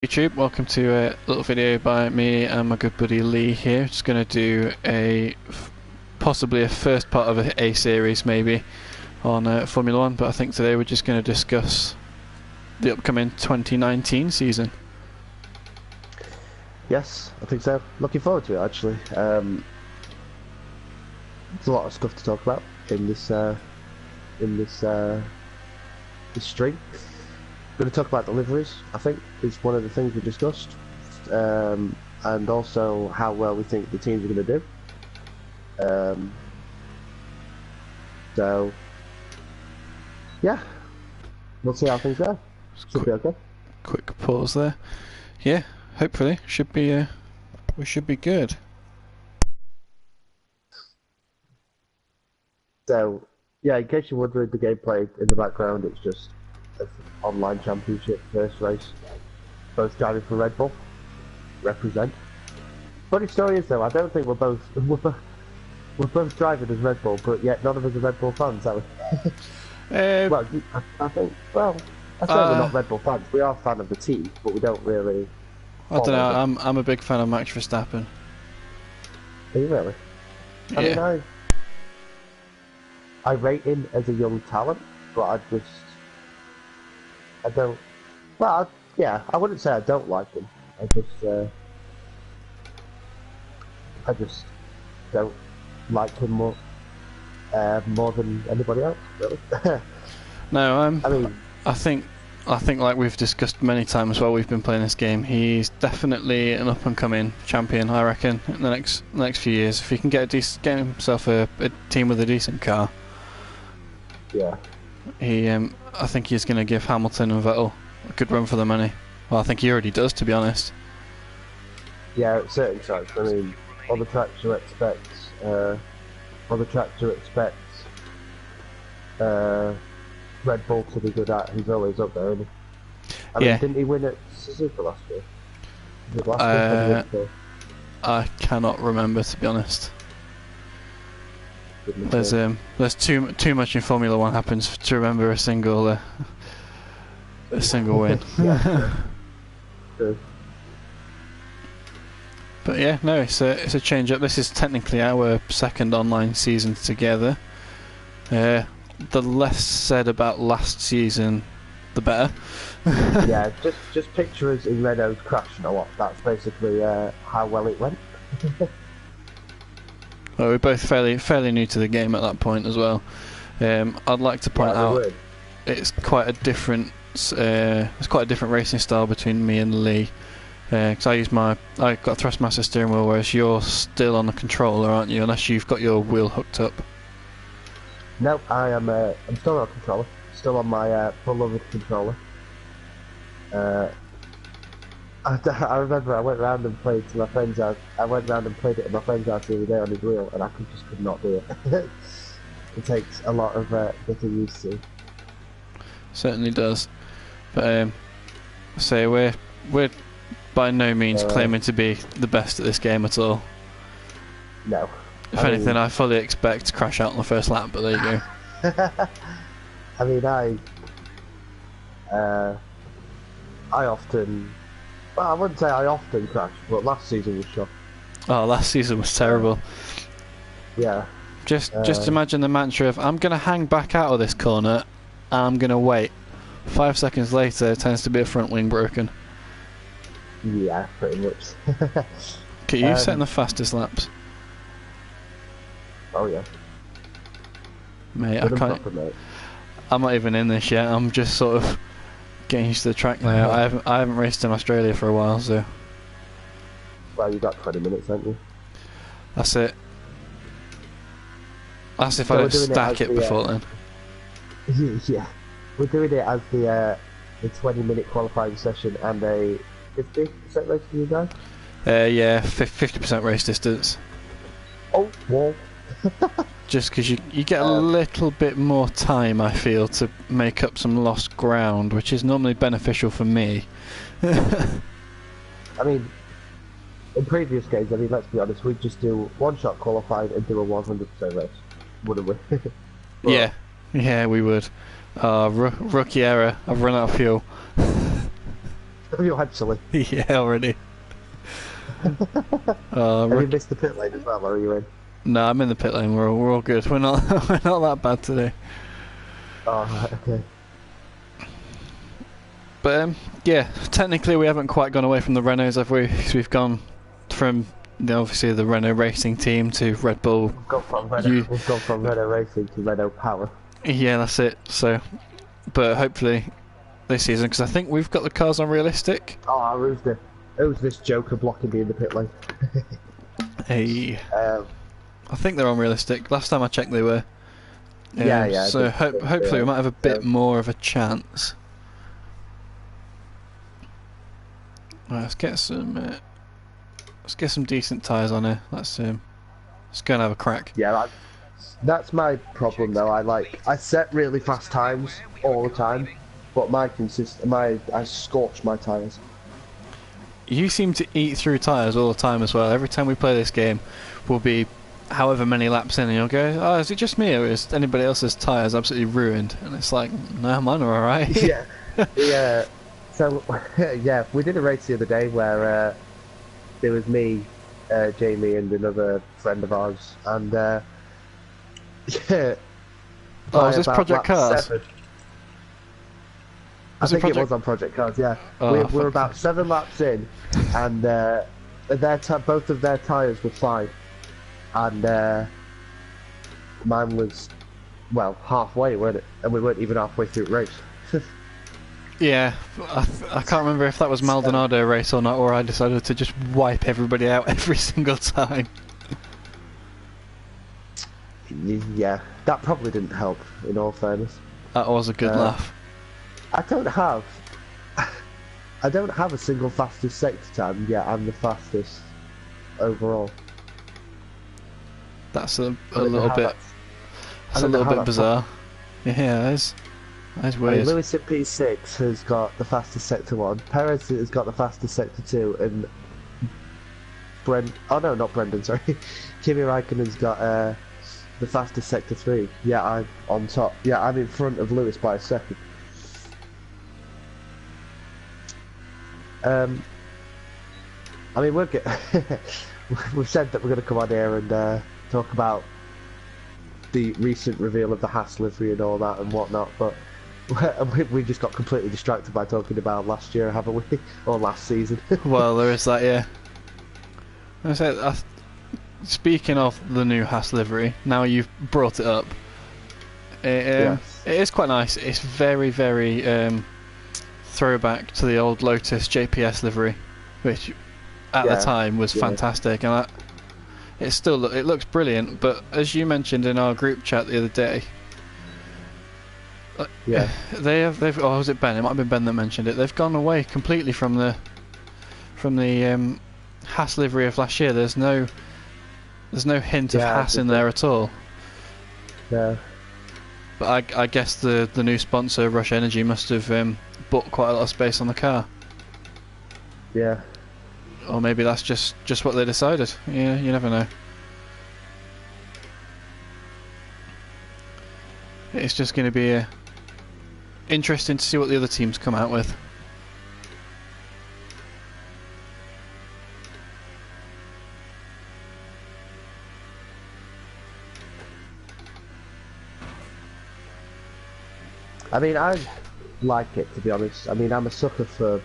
YouTube, welcome to a little video by me and my good buddy Lee here. Just going to do possibly a first part of a series maybe on Formula 1, but I think today we're just going to discuss the upcoming 2019 season. Yes, I think so. Looking forward to it actually. There's a lot of stuff to talk about in this stream. We're going to talk about deliveries, I think, is one of the things we discussed, and also how well we think the teams are going to do. So, yeah, we'll see how things go. Should be okay. Quick pause there. Yeah, hopefully should be we should be good. So, yeah, in case you're wondering, the gameplay in the background, it's just an online championship first race. Both driving for Red Bull. Represent. Funny story is though, I don't think we're both driving as Red Bull, but yet none of us are Red Bull fans, are we? Well, I think. Well, I say we're not Red Bull fans. We are a fan of the team, but we don't really. I don't know. I'm a big fan of Max Verstappen. Are you really? Yeah. I mean, I rate him as a young talent, but I don't. Well, yeah, I wouldn't say I don't like him. I just don't like him more than anybody else, really. No, I mean, I think like we've discussed many times while we've been playing this game, he's definitely an up and coming champion. I reckon in the next few years, if he can get himself a team with a decent car. Yeah. I think he's going to give Hamilton and Vettel a good run for the money. Well, I think he already does, to be honest. Yeah, at certain tracks. I mean, other tracks you expect Red Bull to be good at. He's always up there, isn't he? I mean, didn't he win at Suzuka last year? Was it last year? I cannot remember, to be honest. There's too much in Formula 1 happens to remember a single win. Yeah, true. But yeah, no, it's a change up. This is technically our second online season together. The less said about last season, the better. Yeah, just picture us in Renault's crashing a lot. That's basically how well it went. Well, we're both fairly new to the game at that point as well. I'd like to point out it's quite a different racing style between me and Lee. Because I got a Thrustmaster steering wheel, whereas you're still on the controller, aren't you? Unless you've got your wheel hooked up. No, I'm still on a controller. Still on my beloved controller. I remember I went round and played to my friend's house. I went round and played it at my friend's house the other day on his wheel, and I just could not do it. It takes a lot of getting used to. Certainly does. But we're by no means claiming to be the best at this game at all. No. If anything, I fully expect to crash out on the first lap, but there you go. I mean, I often. Well, I wouldn't say I often crash, but last season was shocking. Oh, last season was terrible. Yeah. Just imagine the mantra of, I'm going to hang back out of this corner, and I'm going to wait. 5 seconds later, it tends to be a front wing broken. Yeah, pretty much. Okay, you setting the fastest laps. Oh yeah. Mate, I'm not even in this yet. I'm just sort of getting used to the track now. I haven't raced in Australia for a while, so. Well, you got 20 minutes, haven't you? That's it. That's if I don't stack it before then. Yeah, we're doing it as the 20-minute qualifying session and a 50% race for you guys. Yeah, 50% race distance. Oh, wall. Just because you get a little bit more time, I feel, to make up some lost ground, which is normally beneficial for me. I mean, in previous games, let's be honest, we'd just do one-shot qualifying and do a 100% race, wouldn't we? Yeah, we would. Rookie error. I've run out of fuel. Have you actually? Yeah, already. Have you missed the pit lane as well, or are you in? No, I'm in the pit lane. We're all good. We're not we're not that bad today. Oh, right, okay. But yeah, technically we haven't quite gone away from the Renaults, have we? 'Cause we've gone from obviously the Renault racing team to Red Bull. We've gone from Renault Racing to Renault Power. Yeah, that's it. So, but hopefully this season, because I think we've got the cars on realistic. Oh, who's this Joker blocking me in the pit lane? Hey, I think they're on realistic. Last time I checked, they were. Yeah. So hopefully we might have a bit more of a chance. Right, let's get some decent tyres on here. Let's go and have a crack. Yeah, that's my problem though. I set really fast times all the time, but I scorch my tyres. You seem to eat through tyres all the time as well. Every time we play this game, we'll be however many laps in and you'll go, oh, is it just me or is anybody else's tyres absolutely ruined? And it's like, no, mine are alright. Yeah. So, yeah, we did a race the other day where there was me, Jamie, and another friend of ours, and yeah. Oh, is this Project Cars? 7, I think it was on Project Cars, yeah. Oh, we're about 7 laps in, and both of their tyres were fine, and mine was, well, halfway, weren't it? And we weren't even halfway through the race. Yeah, I can't remember if that was Maldonado race or not, or I decided to just wipe everybody out every single time. Yeah, that probably didn't help, in all fairness. That was a good laugh. I don't have a single fastest sector time, yet I'm the fastest overall. That's a little bit bizarre. Yeah, that's weird. Lewis in P6 has got the fastest sector 1, Perez has got the fastest sector 2, and not Brendan, sorry. Kimi Räikkönen's got the fastest sector 3. Yeah, I'm on top. Yeah, I'm in front of Lewis by a second. I mean, we've said that we're going to come on here and talk about the recent reveal of the Haas livery and all that and whatnot, but we just got completely distracted by talking about last year, haven't we? Or last season. Well, there is that, yeah. Speaking of the new Haas livery, now you've brought it up, it is quite nice. It's very, very throwback to the old Lotus JPS livery, which at the time was fantastic, and it looks brilliant. But as you mentioned in our group chat the other day, they've was it Ben? It might have been Ben that mentioned it. They've gone away completely from the Haas livery of last year. There's no hint of Haas in there at all. Yeah. But I guess the new sponsor, Rush Energy, must have bought quite a lot of space on the car. Yeah. Or maybe that's just what they decided. Yeah, you never know. It's just going to be interesting to see what the other teams come out with. I mean, I like it, to be honest. I mean, I'm a sucker for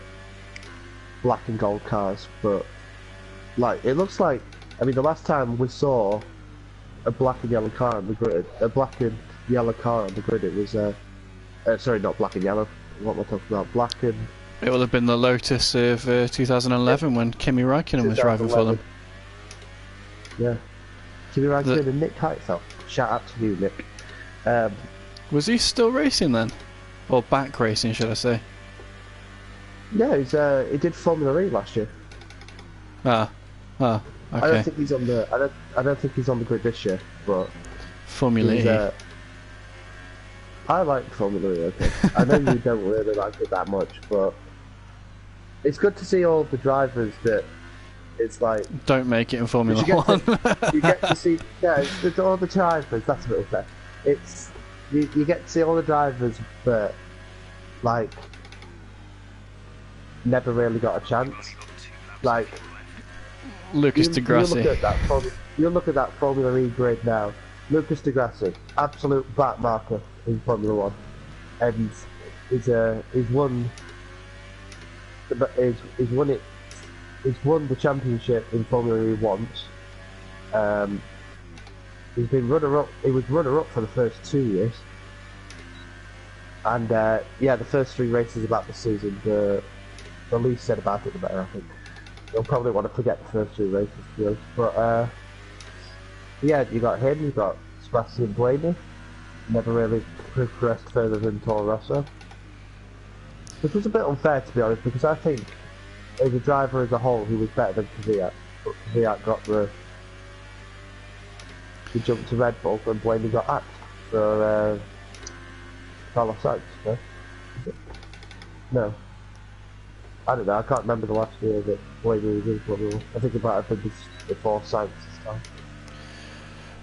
black and gold cars, but like, it looks like, I mean, the last time we saw a black and yellow car on the grid, it was sorry, not black and yellow. What am I talking about? Black and... It will have been the Lotus of 2011 when Kimi Räikkönen was driving for them. Yeah. Kimi Räikkönen and Nick Heidfeld. Shout out to you, Nick. Was he still racing then? Or back racing, should I say? Yeah, he did Formula E last year. Okay. I don't think he's on the. I don't think he's on the grid this year, but Formula E. I like Formula E. Okay, I know you don't really like it that much, but it's good to see all the drivers that it's like don't make it in Formula One. You get to see, it's all the drivers. That's what it'll say. It's you get to see all the drivers, but like never really got a chance. Like Lucas Di Grassi. You look at that Formula E grid now. Lucas Di Grassi, absolute backmarker in Formula One, and he's won the championship in Formula E once. He's been runner-up. He was runner-up for the first 2 years, and yeah, the first 3 races about the season, the least said about it, the better. I think you'll probably want to forget the first 3 races, to be honest. But yeah, you got him. You got Sebastian Buemi. Never really progressed further than Toro Rosso, which was a bit unfair, to be honest, because I think as a driver as a whole, he was better than Kvyat. But Kvyat got the jump to Red Bull, and Buemi got axed for Carlos Sainz. No, I don't know. I can't remember the last year that Buemi was in Formula 1. I think it might have been before Sainz this time.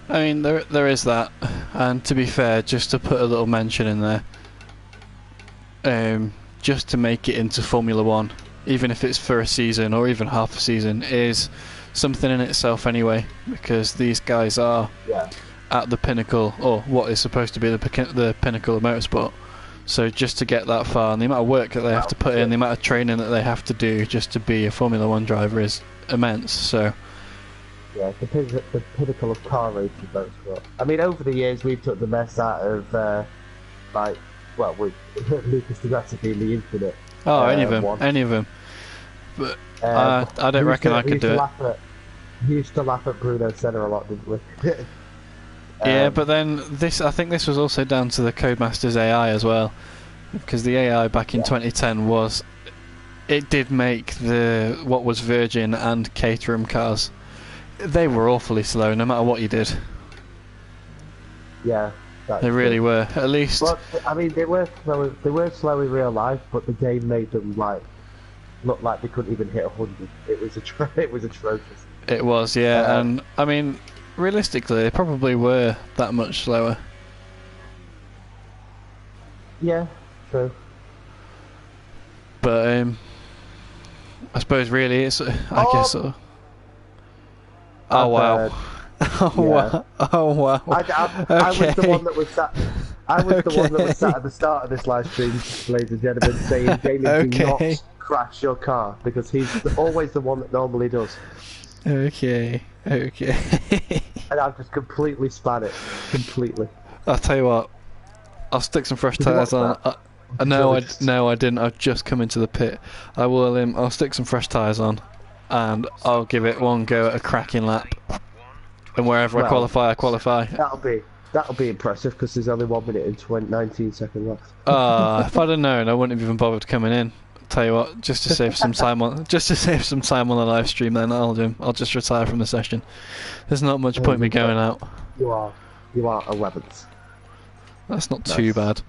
I mean, there is that, and to be fair, just to put a little mention in there, just to make it into Formula 1, even if it's for a season or even half a season, is something in itself anyway, because these guys are at the pinnacle, or what is supposed to be the pinnacle of motorsport. So just to get that far, and the amount of work that they have to put in, the amount of training that they have to do just to be a Formula 1 driver is immense. So yeah, the pinnacle of car racing motorsport. I mean, over the years we've took the mess out of with Lucas Di Grassi being the infinite. Oh, any of them. But I don't reckon I could do it. We used to laugh at Bruno Senna a lot, didn't we? Yeah, but then I think this was also down to the Codemasters AI as well, because the AI back in 2010 did make what was Virgin and Caterham cars. They were awfully slow, no matter what you did. Yeah, they really were. At least, well, I mean, they were slow. They were slow in real life, but the game made them look like they couldn't even hit 100. It was atrocious. It was, yeah, and I mean, realistically, they probably were that much slower. Yeah, true. But I suppose really it's I guess so. Oh wow! Wow! I was the one that was sat. I was the one that was sat at the start of this live stream, ladies and gentlemen, saying, "Jamie, do not crash your car," because he's always the one that normally does. Okay. And I've just completely span it. Completely. I'll tell you what. I'll stick some fresh tyres on. No, I didn't. I've just come into the pit. I'll stick some fresh tyres on, and I'll give it one go at a cracking lap. And wherever I qualify. That'll be impressive, because there's only 1 minute and 19 seconds left. If I'd have known, I wouldn't have even bothered coming in. Tell you what, just to save some time on the live stream, then I'll just retire from the session. There's not much point me going out. You are 11th. That's not too bad.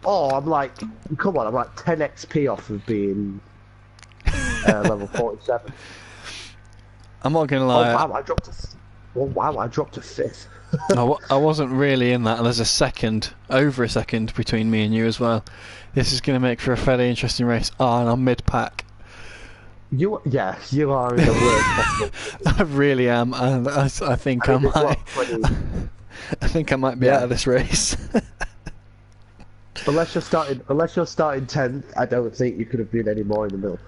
Oh, I'm like 10 XP off of being level 47. I'm not gonna lie. Oh wow, I dropped to 5th. I wasn't really in that, and there's over a second between me and you as well. This is going to make for a fairly interesting race. Oh, and I'm mid-pack. You are in the worst possible. I really am, and I think I might be out of this race. Unless you're starting 10th, I don't think you could have been any more in the middle.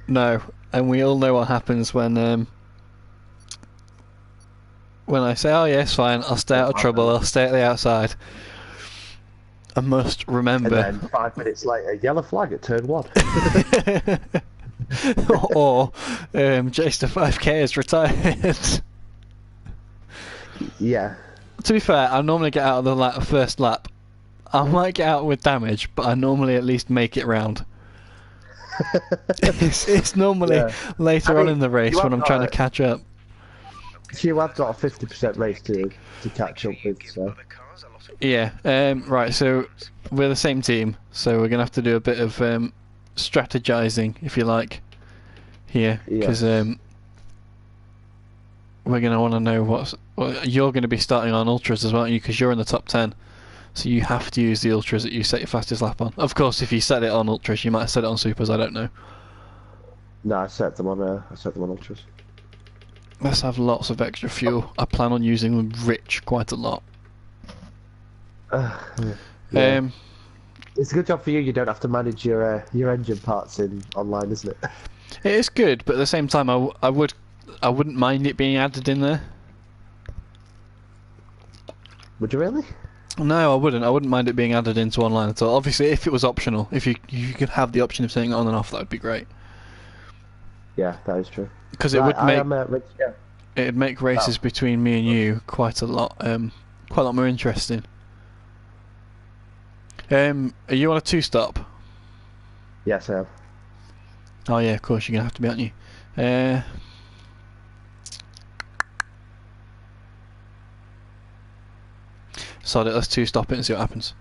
No, and we all know what happens when I say, "Oh yes, fine, I'll stay out of trouble, I'll stay at the outside." I must remember. And then 5 minutes later, yellow flag at turn 1. Or Jester 5K is retired. Yeah. To be fair, I normally get out of the first lap. I might get out with damage, but I normally at least make it round. It's normally later on in the race when I'm trying to catch up. You have got a 50% race to catch up with, so. Yeah, right, so we're the same team, so we're going to have to do a bit of strategizing, if you like, here, because we're going to want to know you're going to be starting on Ultras as well, because you're in the top 10, So you have to use the ultras that you set your fastest lap on. Of course, if you set it on ultras, you might have set it on supers. I don't know. No, I set them on ultras. Let's have lots of extra fuel. I plan on using them rich quite a lot. Yeah. It's a good job for you. You don't have to manage your engine parts in online, isn't it? It is good, but at the same time, I wouldn't mind it being added in there. Would you really? No, I wouldn't. I wouldn't mind it being added into online at all. Obviously, if it was optional, if you could have the option of turning it on and off, that would be great. Yeah, that is true. Because it would make it'd make races between me and you quite a lot more interesting. Are you on a 2-stop? Yes, I am. Oh yeah, of course you're gonna have to be, aren't you? Sod it, let's 2-stop it and see what happens.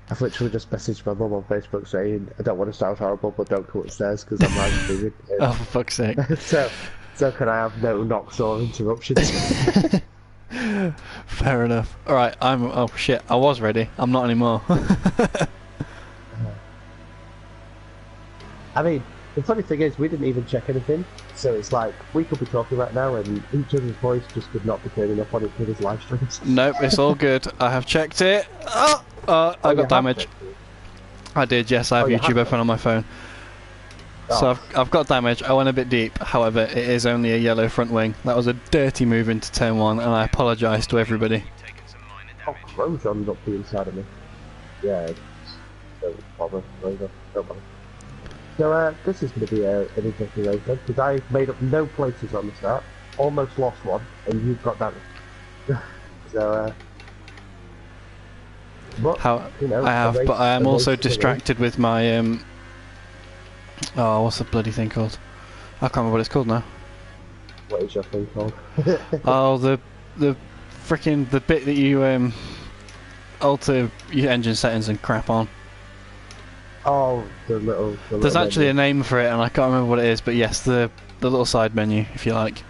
I've literally just messaged my mum on Facebook saying I don't want to sound horrible, but don't come upstairs because I'm live streaming. Oh, for fuck's sake! so can I have no knocks or interruptions? Fair enough. All right, oh shit, I was ready. I'm not anymore. I mean, the funny thing is, we didn't even check anything, so it's like we could be talking right now, and each other's voice just could not be turning up on each other's live streams. Nope, it's all good. I have checked it. I got damage. I did, yes. I have YouTube open on my phone. So I've got damage. I went a bit deep. However, it is only a yellow front wing. That was a dirty move into turn 1, and I apologise to everybody. Oh, Grosjean's up the inside of me. Yeah, don't bother. Don't bother. So this is going to be an interesting race then, because I made up no places on the start, almost lost one, and you've got damage. So, but, you know, I have, but I am also distracted with my oh, what's the bloody thing called? I can't remember what it's called now. What is your thing called? Oh, the freaking the bit that you alter your engine settings and crap on. Oh, the little There's actually menu. a name for it, and I can't remember what it is. But yes, the little side menu, if you like.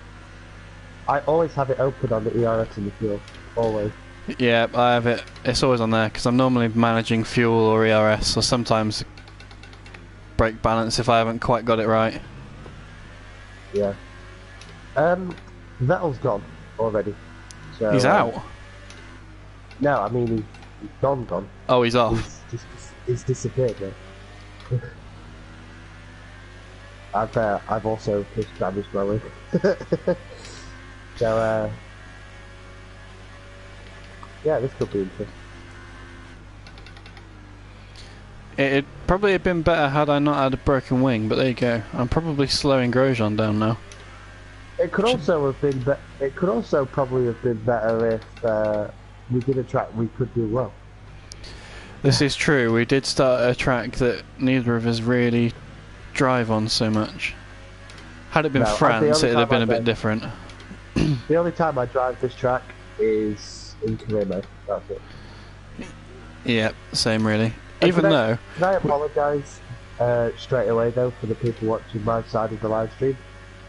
I always have it open on the ERS in the fuel. Always. Yeah, I have it. It's always on there because I'm normally managing fuel or ERS, or sometimes brake balance if I haven't quite got it right. Yeah. Vettel's gone already. So, He's out. No, I mean he's gone. Oh, he's off. He's disappeared. Man. I've also just damaged my wing. So yeah, this could be interesting. It'd probably have been better had I not had a broken wing, but there you go. I'm probably slowing Grosjean down now. It could also have been. It could also probably have been better if we did a track we could do well. This is true. We did start a track that neither of us really drive on so much. Had it been France, it'd have been a bit different. The only time I drive this track is in Carimo. That's it. Yeah, same really. And Even though... Can I apologise straight away though for the people watching my side of the live stream?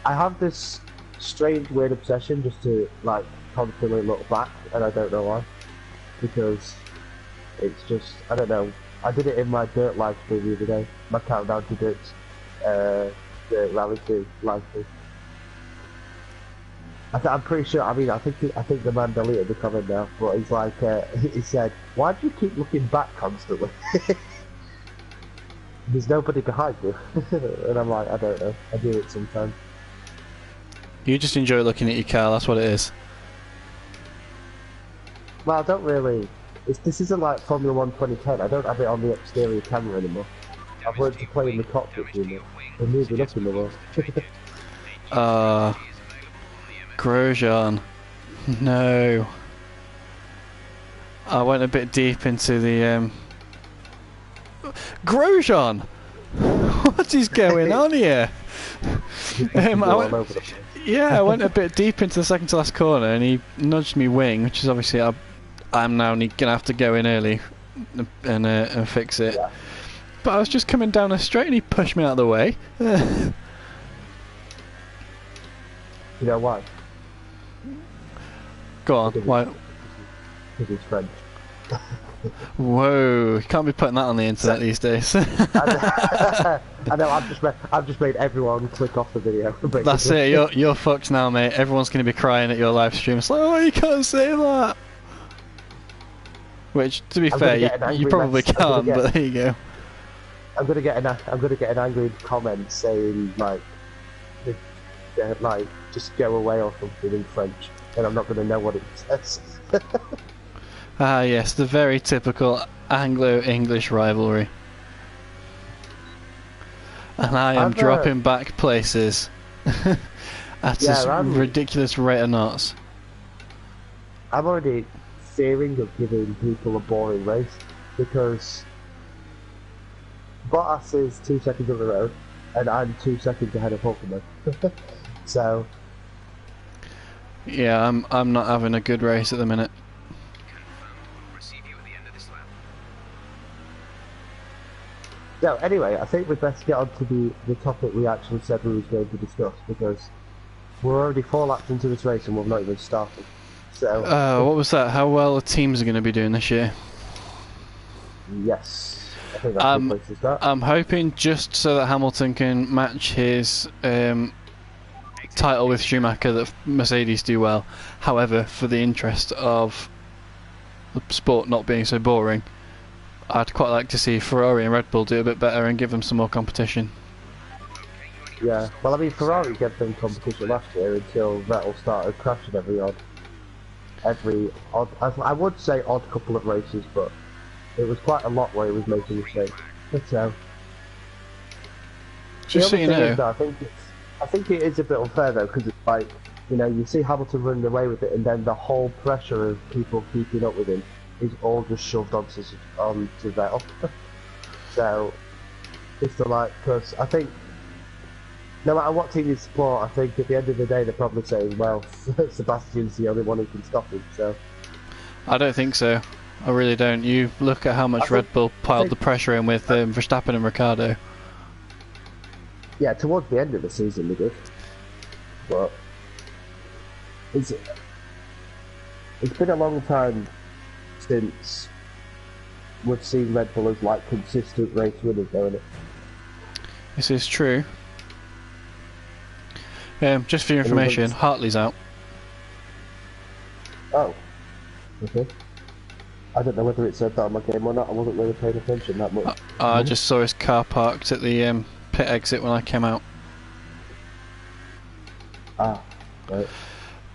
I have this strange weird obsession just to like constantly look back, and I don't know why. Because it's just, I don't know. I did it in my Dirt live stream the other day. My countdown to Dirt Rally 2 live stream. I'm pretty sure. I mean, I think the man deleted the comment now, but he's like, he said, "Why do you keep looking back constantly? There's nobody behind you." And I'm like, I don't know. I do it sometimes. You just enjoy looking at your car. That's what it is. Well, I don't really. This isn't like Formula 1 2010. I don't have it on the exterior camera anymore. I've learned to play in the cockpit unit. We're moving up in the world. Grosjean. No. I went a bit deep into the Grosjean! What is going on here? I went a bit deep into the second to last corner and he nudged me wing, which is obviously I'm now going to have to go in early and fix it. Yeah. But I was just coming down a straight and he pushed me out of the way. You know why? Go on, why? because he's French. Whoa, you can't be putting that on the internet these days. I know, I've just made everyone click off the video. That's it, you're fucked now, mate. Everyone's going to be crying at your live stream. It's like, oh, you can't say that. Which, to be fair, you probably can't, but there you go. I'm gonna get an angry comment saying like just go away or something in French, and I'm not gonna know what it says. Ah, yes, the very typical Anglo-English rivalry. And I am dropping back places at this ridiculous rate of knots. I'm already fearing of giving people a boring race because Bottas is 2 seconds on the road and I'm 2 seconds ahead of Hulkenberg. So yeah, I'm not having a good race at the minute. So anyway, I think we'd best get on to the topic we actually said we was going to discuss, because we're already 4 laps into this race and we've not even started. So what was that? How well the teams are going to be doing this year? Yes, I think that's a good place to start. I'm hoping just so that Hamilton can match his title with Schumacher, that Mercedes do well. However, for the interest of the sport not being so boring, I'd quite like to see Ferrari and Red Bull do a bit better and give them some more competition. Yeah, well, I mean, Ferrari gave them competition last year until Vettel started crashing every odd, I would say odd couple of races, but it was quite a lot where he was making mistakes. But just so you know, I think it is a bit unfair though, because it's like, you know, you see Hamilton running away with it, and then the whole pressure of people keeping up with him is all just shoved onto Vettel. So it's like, because I think no matter what team you support, I think at the end of the day they're probably saying, well, Sebastian's the only one who can stop him. So I don't think so. I really don't. You look at how much Red Bull piled the pressure in with Verstappen and Ricciardo. Yeah, towards the end of the season they did, but it's been a long time since we've seen Red Bull as like consistent race winners, though, isn't it? This is true. Just for your information, Hartley's out. Oh, okay. I don't know whether it said that on my game or not. I wasn't really paying attention that much. I just saw his car parked at the pit exit when I came out. Ah, right.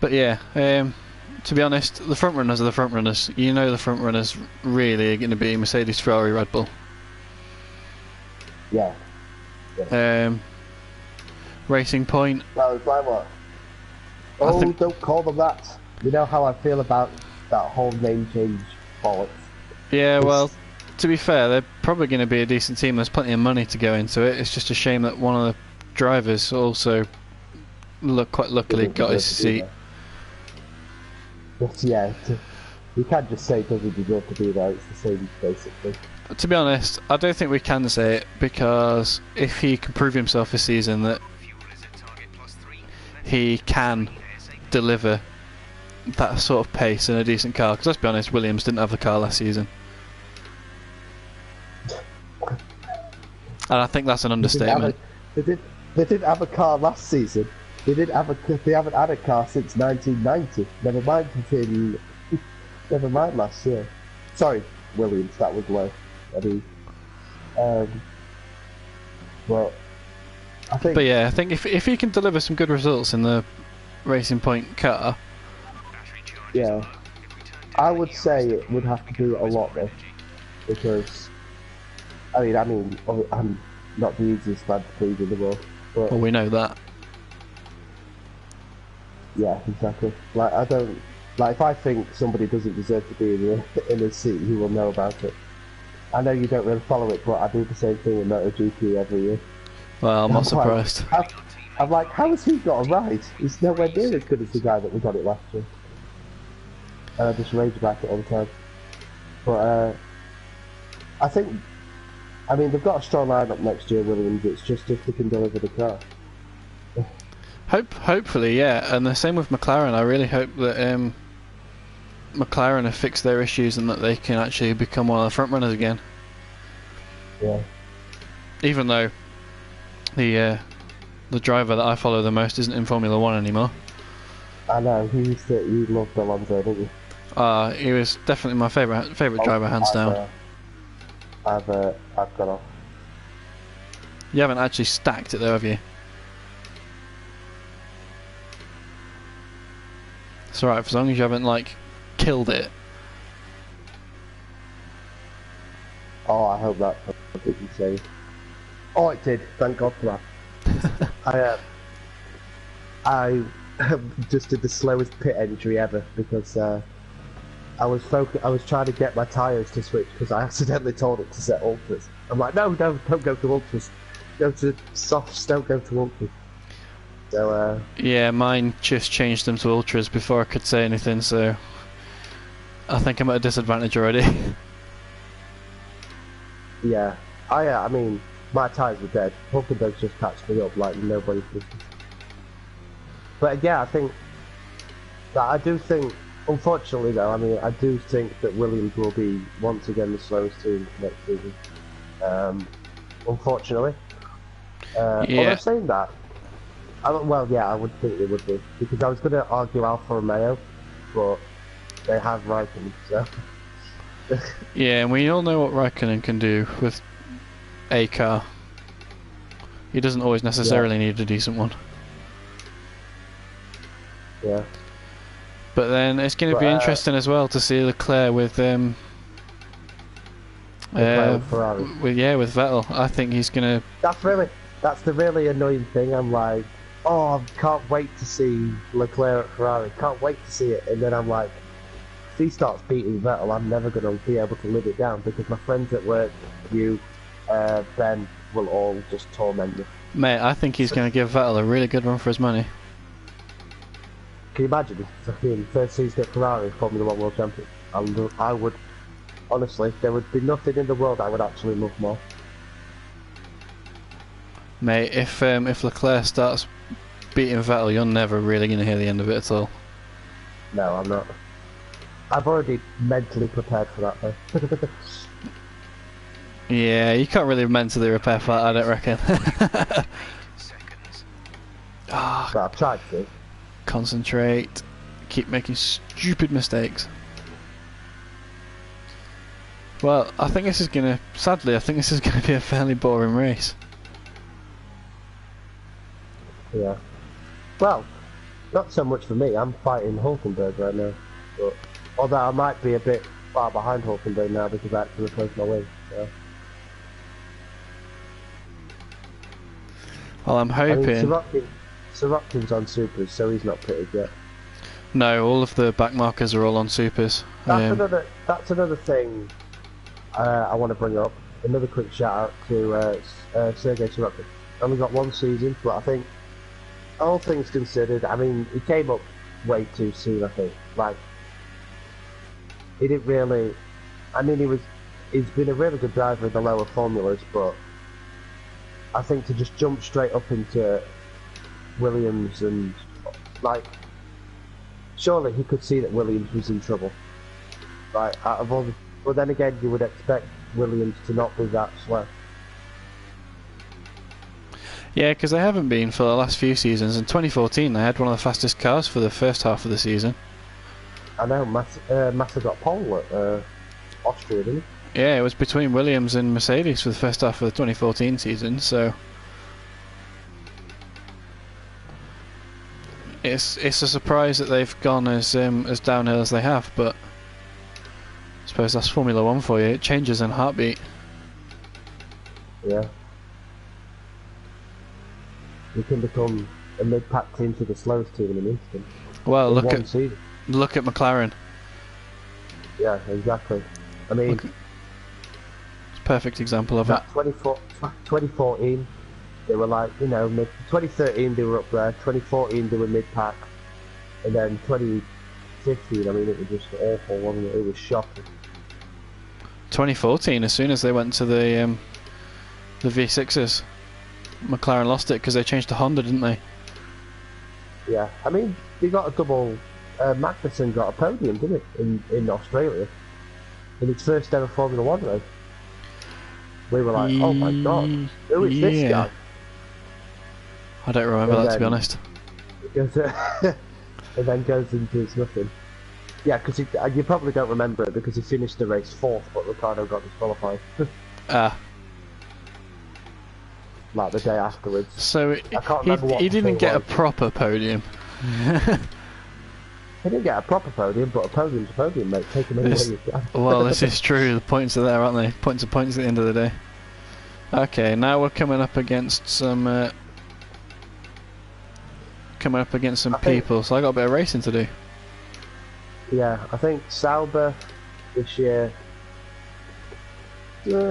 But yeah, to be honest, the front runners are the front runners. You know, the front runners really are going to be Mercedes, Ferrari, Red Bull. Yeah. Racing Point. That was like what? Oh, don't call them that. You know how I feel about that whole name change bollocks. Yeah, well, to be fair, they're probably going to be a decent team. There's plenty of money to go into it. It's just a shame that one of the drivers also quite luckily got his seat. But yeah, you can't just say it doesn't deserve to be there. It's the same, basically. But to be honest, I don't think we can say it, because if he can prove himself this season that he can deliver that sort of pace in a decent car, because let's be honest, Williams didn't have the car last season, and I think that's an understatement. They didn't have a car last season. They haven't had a car since 1990. Never mind last year. Sorry, Williams, that was low. I mean, but I think. But yeah, I think if he can deliver some good results in the Racing Point car, yeah, I would say it would have to do a lot though, because I mean, I'm not the easiest man to please in the world. But, well, we know that. Yeah, exactly. Like, I don't like, if I think somebody doesn't deserve to be in a seat, he will know about it. I know you don't really follow it, but I do the same thing with MotoGP every year. Well, I'm not surprised. I'm like, how has he got a ride? He's nowhere near as good as the guy that we got it last year. And I just rage about it all the time. But I mean, they've got a strong lineup next year, Williams. It's just if they can deliver the car. Hopefully, yeah. And the same with McLaren. I really hope that McLaren have fixed their issues and that they can actually become one of the front runners again. Yeah. Even though the driver that I follow the most isn't in Formula One anymore. I know, you loved Alonso, didn't you? He was definitely my favourite driver, hands down. I've got off. You haven't actually stacked it though, have you? It's alright, as long as you haven't, like, killed it. Oh, I hope that didn't say. Oh, it did. Thank God for that. I just did the slowest pit entry ever because I was trying to get my tyres to switch because I accidentally told it to set ultras. I'm like, no, don't go to ultras. Go to softs. Don't go to ultras. So yeah, mine just changed them to ultras before I could say anything. So I think I'm at a disadvantage already. Yeah, I mean, my tyres were dead. Hulkenberg just catched me up like nobody's business. But yeah, I do think, unfortunately though, I mean, I do think that Williams will be once again the slowest team next season. Unfortunately. Although saying that, well, yeah, I would think they would be because I was going to argue Alfa Romeo, but they have Raikkonen, so. Yeah, and we all know what Raikkonen can do with a car. He doesn't always necessarily need a decent one. Yeah. But then it's going to be interesting as well to see Leclerc with Ferrari. with Vettel. I think he's going to. That's the really annoying thing. I'm like, oh, I can't wait to see Leclerc at Ferrari. Can't wait to see it. And then I'm like, if he starts beating Vettel, I'm never going to be able to live it down because my friends at work, you, Ben, will all just torment me. Mate, I think he's going to give Vettel a really good run for his money. Can you imagine if fucking first season at Ferrari, Formula 1 World Champion? I would, honestly, there would be nothing in the world I would actually love more. Mate, if Leclerc starts beating Vettel, you're never really going to hear the end of it at all. No, I'm not. I've already mentally prepared for that though. Yeah, you can't really mentally prepare for that, I don't reckon. But I've tried to. Concentrate. Keep making stupid mistakes. Well, I think this is going to... Sadly, I think this is going to be a fairly boring race. Yeah. Well, not so much for me. I'm fighting Hulkenberg right now. But, although I might be a bit far behind Hulkenberg now because I had to replace my wing. So. Well, I'm hoping... I mean, Sirotkin's on supers, so he's not pitted yet. No, all of the back markers are all on supers. That's another thing I want to bring up. Another quick shout out to Sergei Sirotkin. Only got one season, but I think all things considered, I mean, he came up way too soon. I think, like, he didn't really. I mean, he's been a really good driver in the lower formulas, but I think to just jump straight up into Williams and like, surely he could see that Williams was in trouble. Right, out of all, but then again, you would expect Williams to not be that slow. Yeah, because they haven't been for the last few seasons. In 2014, they had one of the fastest cars for the first half of the season. I know, Massa got pole at Austria, didn't he? Yeah, it was between Williams and Mercedes for the first half of the 2014 season, so... It's a surprise that they've gone as downhill as they have, but... I suppose that's Formula 1 for you, it changes in a heartbeat. Yeah. You can become a mid-pack team to the slowest team in an instant. Well, look at McLaren. Yeah, exactly. I mean, it's a perfect example of it. 2014, they were like, you know, 2013 they were up there, 2014 they were mid-pack, and then 2015, I mean, it was just awful, wasn't it? It was shocking. 2014, as soon as they went to the V6s, McLaren lost it because they changed to Honda, didn't they? Yeah, I mean, they got a double Magnussen got a podium, didn't it, in Australia, in its first ever Formula One race. We were like, oh my god, who is this guy? I don't remember that, to be honest. Goes, and then goes into nothing. Yeah, because you probably don't remember it because he finished the race 4th, but Ricciardo got disqualified. Like the day afterwards. So he didn't get a proper podium. He didn't get a proper podium, but a podium's a podium, mate. Take him anywhere you can. Well, this is true. The points are there, aren't they? Points are points at the end of the day. Okay, now we're coming up against some people. So I got a bit of racing to do. Yeah, I think Sauber this year.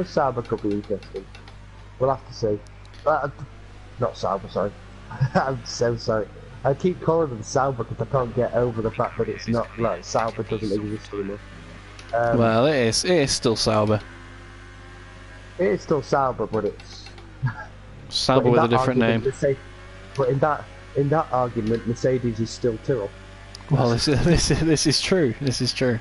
Sauber could be interesting. We'll have to see. Not Sauber, sorry. I'm so sorry. I keep calling them Sauber because I can't get over the fact that it's not like Sauber doesn't exist anymore. Well, it is still Sauber. It is still Sauber, but it's Sauber with a different name. But in that argument, Mercedes is still Tyrrell. Well, this is true. This is true.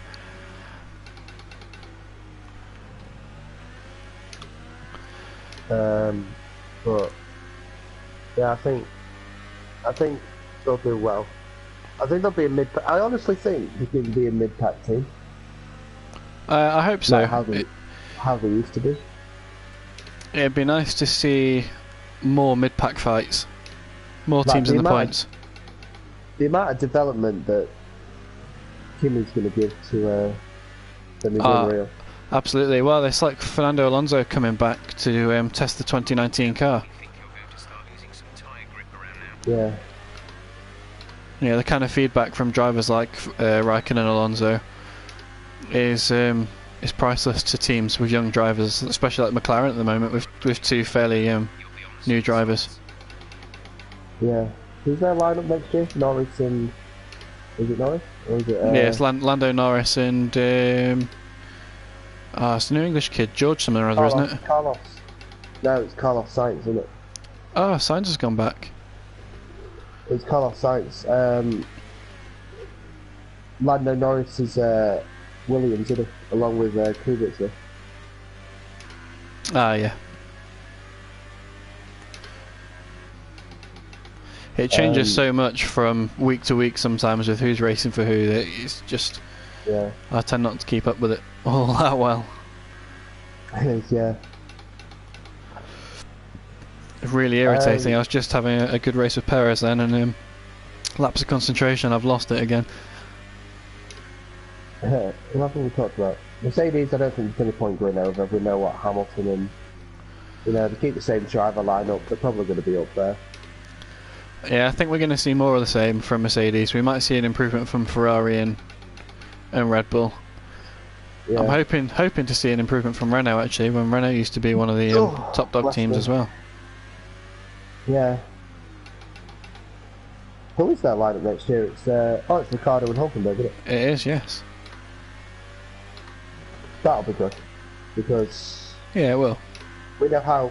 But yeah, I think they'll do well. I think they'll be a mid. I honestly think they can be a mid-pack team. I hope so. Like how they used to be. It'd be nice to see more mid-pack fights, more teams in the points. The amount of development that Kimi's going to give to the Mizuno. Absolutely. Well, it's like Fernando Alonso coming back to test the 2019 car. Yeah. Yeah, the kind of feedback from drivers like Raikkonen and Alonso is priceless to teams with young drivers, especially like McLaren at the moment with two fairly new drivers. Yeah. Who's their lineup next year? Norris and... Is it Norris? Or is it, yeah, it's Lando Norris and... it's the New English kid, George something or other, isn't it? Carlos. No, it's Carlos Sainz, isn't it? Oh, Sainz has gone back. It's Carlos Sainz. Lando Norris is Williams, isn't he? Along with Kubica. Yeah. It changes so much from week to week sometimes with who's racing for who. That it's just... Yeah. I tend not to keep up with it all that well. It is, yeah. Really irritating. I was just having a good race with Perez then, and lapse of concentration, I've lost it again. Nothing we talked about. Mercedes, I don't think there's any point going over. We know what Hamilton and... they keep the same driver lineup, they're probably going to be up there. Yeah, I think we're going to see more of the same from Mercedes. We might see an improvement from Ferrari and Red Bull. Yeah. I'm hoping to see an improvement from Renault, actually, when Renault used to be one of the top dog teams as well. Yeah. Who is that lineup next year? It's it's Ricciardo and Hulkenberg, isn't it? It is, yes. That'll be good, because yeah, it will. We know how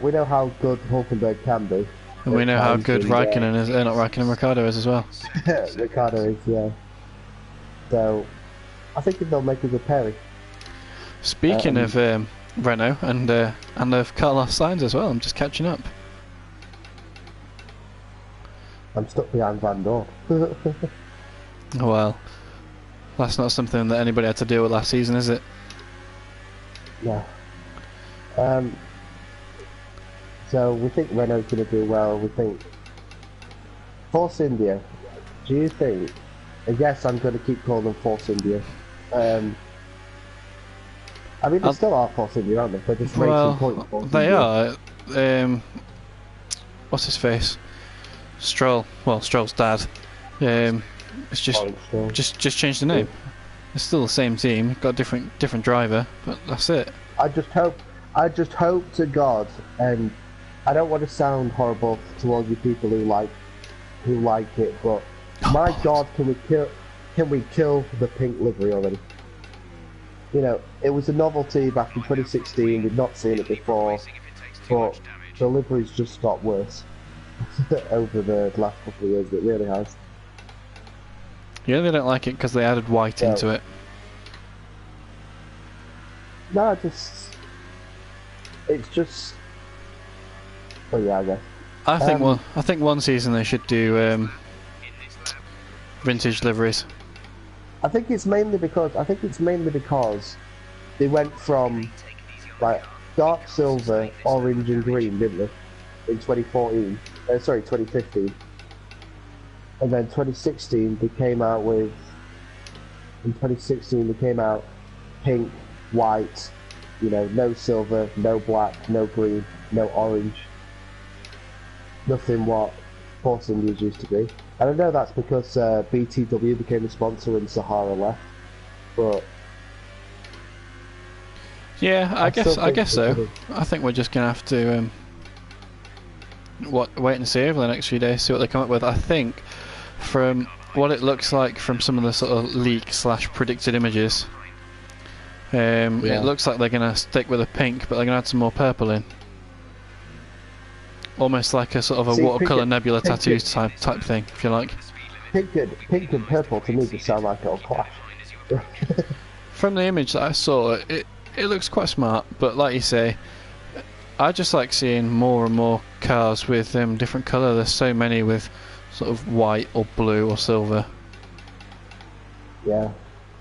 good Hulkenberg can be, and we know how good Raikkonen is. Not Raikkonen, Ricciardo is as well. Ricciardo is, yeah. So, I think they'll make a good pairing. Speaking of Renault and of Carlos Sainz as well, I'm just catching up. I'm stuck behind Van Dorn. Well, that's not something that anybody had to deal with last season, is it? Yeah. So we think Renault's going to do well. We think Force India. Do you think? I guess I'm going to keep calling them Force India. I mean, they still are Force India, aren't they? They're just racing point. They are. What's his face? Stroll. Well, Stroll's dad. It's just changed the name. It's still the same team. Got a different driver, but that's it. I just hope to God, and I don't want to sound horrible to all you people who like it, but my God, can we kill the pink livery already? You know, it was a novelty back in 2016. We've not seen it before, but the livery's just got worse over the last couple of years. It really has. You only don't like it because they added white into it. No, it's just. Well, yeah, I guess. I think one season they should do vintage liveries. I think it's mainly because they went from like dark silver, orange, and green, didn't they? In 2015. And then 2016 they came out with. In 2016 they came out pink, white, you know, no silver, no black, no green, no orange. Nothing what Force Indias used to be. And I know that's because BTW became a sponsor and Sahara left. But yeah, I guess so. I think we're just gonna have to wait and see over the next few days, see what they come up with. I think from what it looks like from some of the sort of leak / predicted images, it looks like they're gonna stick with a pink, but they're gonna add some more purple in. Almost like a sort of a watercolour nebula tattoos type thing, if you like. Pink and purple to me just sound like it'll clash. From the image that I saw, it looks quite smart, but like you say, I just like seeing more and more cars with different colour. There's so many with sort of white or blue or silver. Yeah.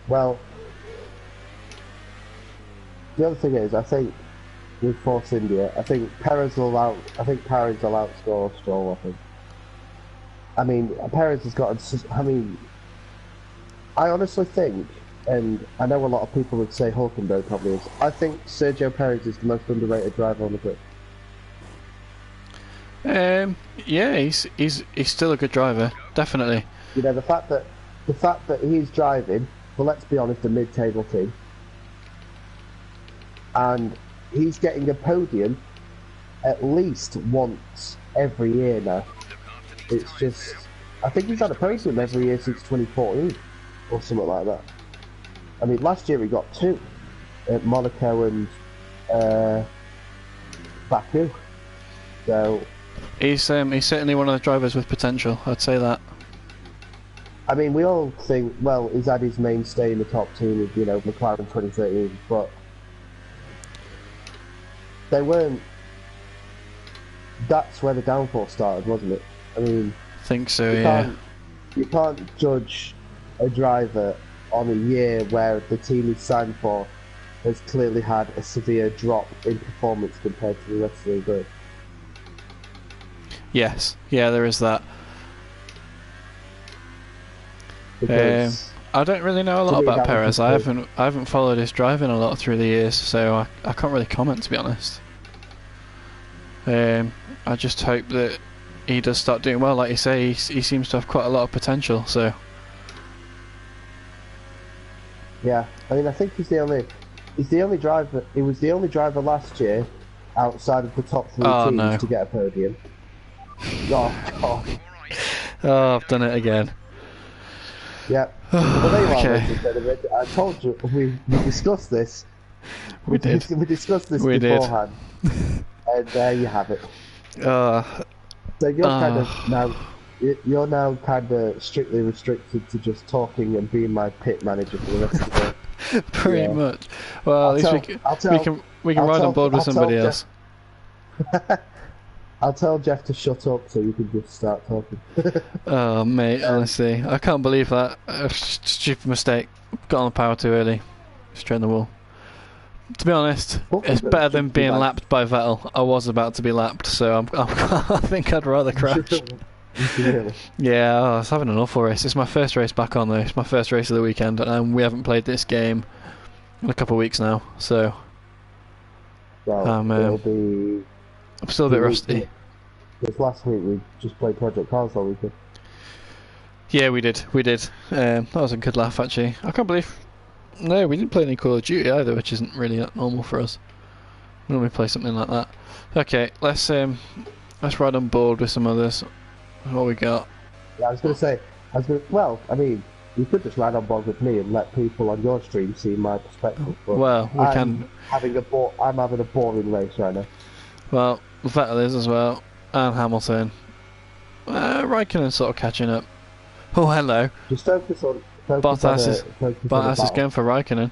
Well, the other thing is, I think with Force India, I think Perez will outscore Stroll. I mean, Perez has got. I mean, I honestly think, and I know a lot of people would say Hulkenberg probably is. I think Sergio Perez is the most underrated driver on the grid. Yeah, he's still a good driver, definitely. You know, the fact that he's driving, well, let's be honest, a mid-table team, and he's getting a podium at least once every year now. It's just, I think he's had a podium every year since 2014 or something like that. I mean, last year he got 2 at Monaco and Baku. So he's certainly one of the drivers with potential. I'd say that. I mean, we all think, well, he's had his mainstay in the top team with, you know, McLaren 2013, but they weren't. That's where the downfall started, wasn't it? I mean, I think so. Yeah. You can't judge a driver on a year where the team he's signed for has clearly had a severe drop in performance compared to the rest of the grid. Yes. Yeah, there is that. I don't really know a lot about Perez. I haven't followed his driving a lot through the years, so I can't really comment, to be honest. I just hope that he does start doing well. Like you say, he seems to have quite a lot of potential. So yeah, I mean, I think he's the only driver. He was the only driver last year outside of the top 3 teams to get a podium. Oh God! Oh, I've done it again. Yeah. Well, there you are, I told you we discussed this. We did. We discussed this beforehand. And there you have it. So you're now kind of strictly restricted to just talking and being my pit manager for the rest of the day. Pretty much. Well, at least we can ride on board with somebody else. I'll tell Jeff to shut up so you can just start talking. Oh, mate, honestly. I can't believe that. Stupid mistake. Got on the power too early. Straight in the wall. To be honest, it's better than being lapped by Vettel. I was about to be lapped, so I think I'd rather crash. Yeah, I was having an awful race. It's my first race back on, though. It's my first race of the weekend, and we haven't played this game in a couple of weeks now, so I'm still a bit rusty. Because last week we just played Project Cars all weekend. Yeah, we did. That was a good laugh, actually. I can't believe... No, we didn't play any Call of Duty either, which isn't really that normal for us. We normally play something like that. Okay, let's ride on board with some others. What we got? Yeah, I was going to say... Well, I mean, you could just ride on board with me and let people on your stream see my perspective. Well, I'm having a boring race right now. Well, Vettel is as well, and Hamilton. Raikkonen's sort of catching up. Oh, hello. Just focus on Bottas is battle. going for Raikkonen.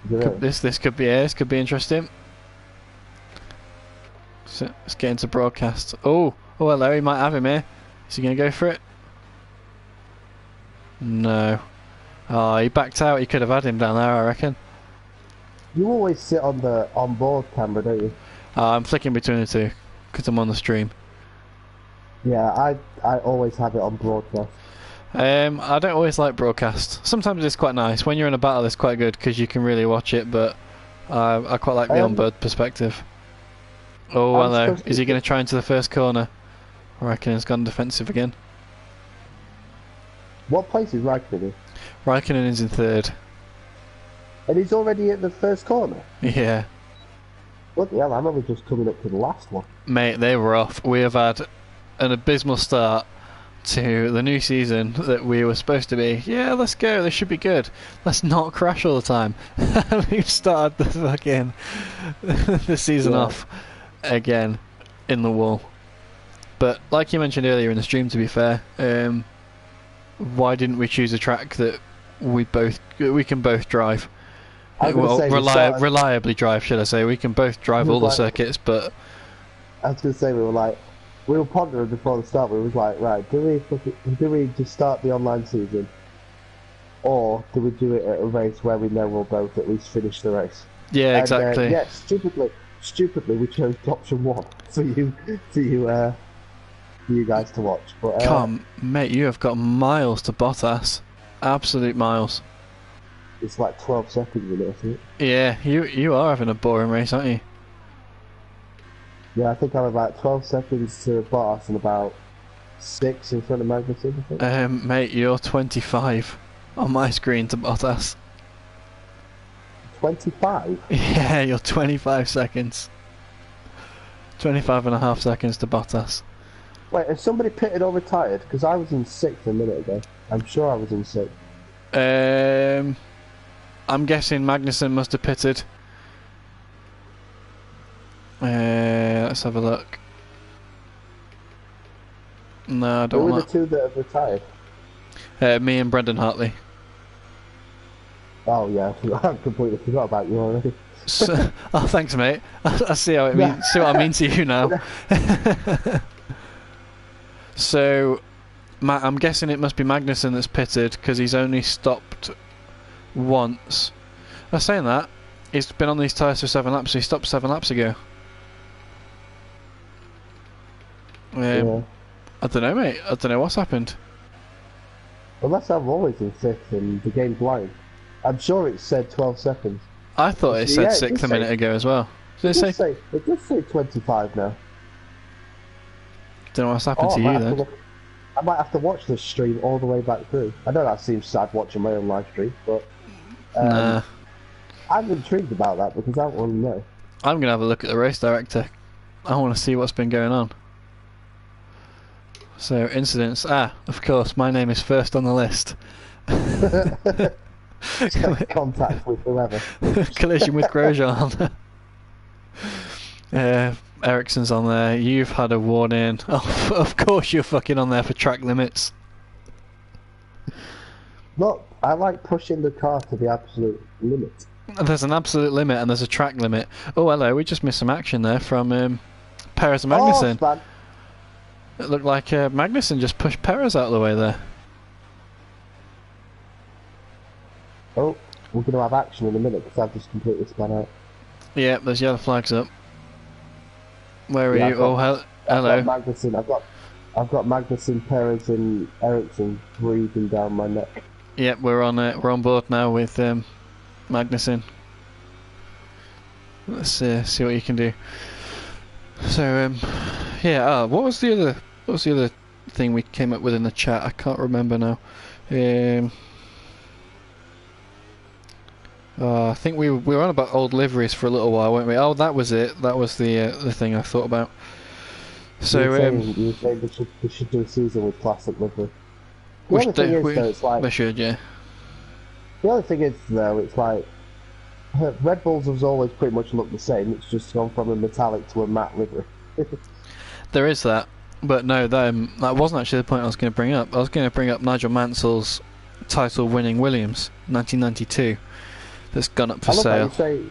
This could be interesting. So let's get into broadcast. Oh, hello. He might have him here. Is he going to go for it? No. Oh, he backed out. He could have had him down there, I reckon. You always sit on the onboard camera, don't you? I'm flicking between the two because I'm on the stream. Yeah, I always have it on broadcast. I don't always like broadcast. Sometimes it's quite nice. When you're in a battle, it's quite good because you can really watch it. But I quite like the onboard perspective. Oh, hello. Is he going to try into the first corner? I reckon he's gone defensive again. What place is Raikkonen in? Raikkonen is in third. And he's already at the first corner? Yeah. What the hell, I'm only just coming up to the last one. Mate, they were off. We have had an abysmal start to the new season that we were supposed to be. Yeah, let's go. This should be good. Let's not crash all the time. We've started the fucking the season off again in the wall. But like you mentioned earlier in the stream, to be fair, why didn't we choose a track that we can both drive? Well, reliably drive, should I say? We can both drive all the circuits, but I was going to say we were pondering before the start. We was like, right, do we just start the online season, or do we do it at a race where we know we'll both at least finish the race? Yeah, exactly. Yeah, stupidly, we chose option one for you guys to watch. But come, mate, you have got miles to Bottas, absolute miles. It's like 12 seconds in it, isn't it? Yeah, you are having a boring race, aren't you? Yeah, I think I'm about 12 seconds to Bottas and about 6 in front of Magnussen, I think. Mate, you're 25 on my screen to Bottas. 25? Yeah, you're 25 seconds. 25 and a half seconds to Bottas. Wait, has somebody pitted or retired? Because I was in 6th a minute ago. I'm sure I was in 6th. I'm guessing Magnussen must have pitted. Let's have a look. No, I don't want that. Who are the two that have retired? Me and Brendan Hartley. Oh yeah, I completely forgot about you already. So, oh, thanks, mate. I see how it means. See what I mean to you now. So, I'm guessing it must be Magnussen that's pitted because he's only stopped once. I was saying that he's been on these tyres for 7 laps. So he stopped 7 laps ago. Yeah. I don't know, mate. I don't know what's happened. Unless I'm always in 5th and the game's lying. I'm sure it said 12 seconds. I thought it said 6th a minute ago as well. Did it say? It does say 25 now. Don't know what's happened to you then. I might have to watch this stream all the way back through. I know that seems sad watching my own live stream, but nah. I'm intrigued about that because I want to know. I'm going to have a look at the race director. I want to see what's been going on. So, incidents. Of course, my name is first on the list. Contact with whoever. Collision with Grosjean. Ericsson's on there. You've had a warning. Oh, of course you're fucking on there for track limits. Look, I like pushing the car to the absolute limit. There's an absolute limit and there's a track limit. Oh, hello, we just missed some action there from Perez and Magnussen. Oh, it looked like Magnussen just pushed Perez out of the way there. Oh, we're going to have action in a minute because I've just completely spun out. Yeah, there's yellow flags up. Where are you? Hello. I've got Magnussen, Perez, and Ericsson breathing down my neck. Yep, we're on board now with Magnussen. Let's see what you can do. So yeah. What was the other thing we came up with in the chat? I can't remember now. I think we were on about old liveries for a little while, weren't we? Oh, that was it. That was the thing I thought about. So you were saying we should do a season with classic livery. They should, yeah. The other thing is though, it's like Red Bulls has always pretty much looked the same. It's just gone from a metallic to a matte livery. There is that. But no, that wasn't actually the point I was going to bring up. I was going to bring up Nigel Mansell's title-winning Williams, 1992, that's gone up for sale. Say,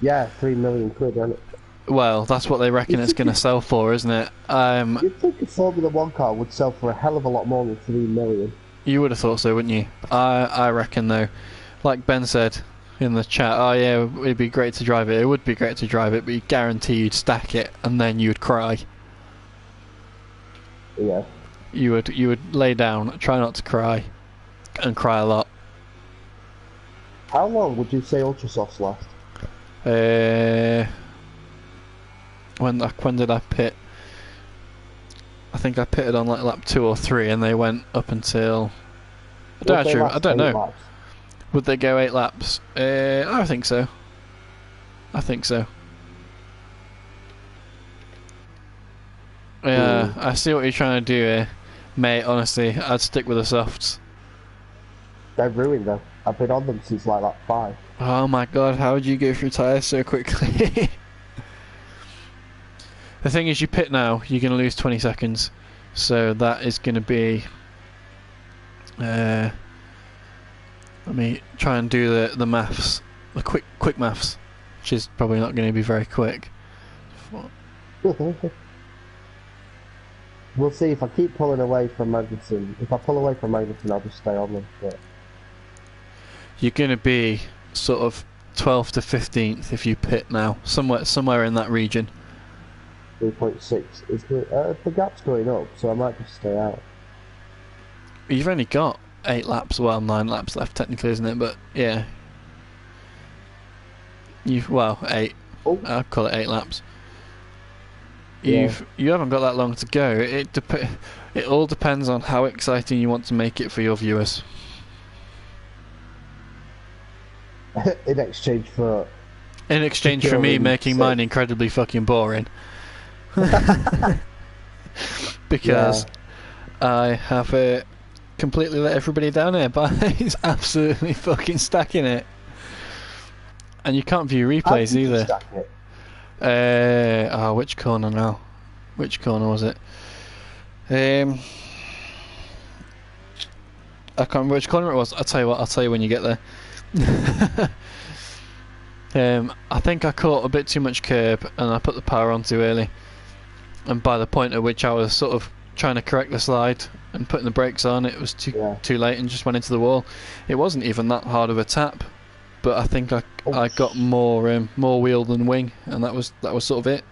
yeah, £3 million, isn't it? Well, that's what they reckon it's going to sell for, isn't it? You'd think a Formula 1 car would sell for a hell of a lot more than £3 million. You would have thought so, wouldn't you? I reckon, though, like Ben said in the chat, oh yeah, it'd be great to drive it. It would be great to drive it, but you guarantee you'd stack it and then you'd cry. Yeah. You would lay down, try not to cry, and cry a lot. How long would you say Ultrasofts last? When did I pit? I think I pitted on like lap 2 or 3, and they went up until. I don't know. Laps? Would they go 8 laps? I think so. Yeah, I see what you're trying to do here, mate. Honestly, I'd stick with the softs. They're ruined though. I've been on them since like lap 5. Oh my god, how would you go through tyres so quickly? The thing is, you pit now, you're going to lose 20 seconds. So that is going to be... let me try and do the maths. The quick maths. Which is probably not going to be very quick. We'll see if I keep pulling away from Magnussen. If I pull away from Magnussen, I'll just stay on them. But... You're going to be sort of 12th to 15th if you pit now. Somewhere in that region. 3.6 is the gap's going up, so I might just stay out. You've only got 8 laps, well 9 laps left technically, isn't it? But yeah, 8. Oh. I'll call it 8 laps. Yeah. You haven't got that long to go. It all depends on how exciting you want to make it for your viewers. In exchange for me making mine incredibly fucking boring. Because I have completely let everybody down here by absolutely fucking stacking it. And you can't view replays either. Which corner now? Which corner was it? I can't remember which corner it was. I'll tell you what, I'll tell you when you get there. I think I caught a bit too much curb and I put the power on too early. And by the point at which I was sort of trying to correct the slide and putting the brakes on, it was too late and just went into the wall. It wasn't even that hard of a tap, but I think I got more wheel than wing, and that was sort of it.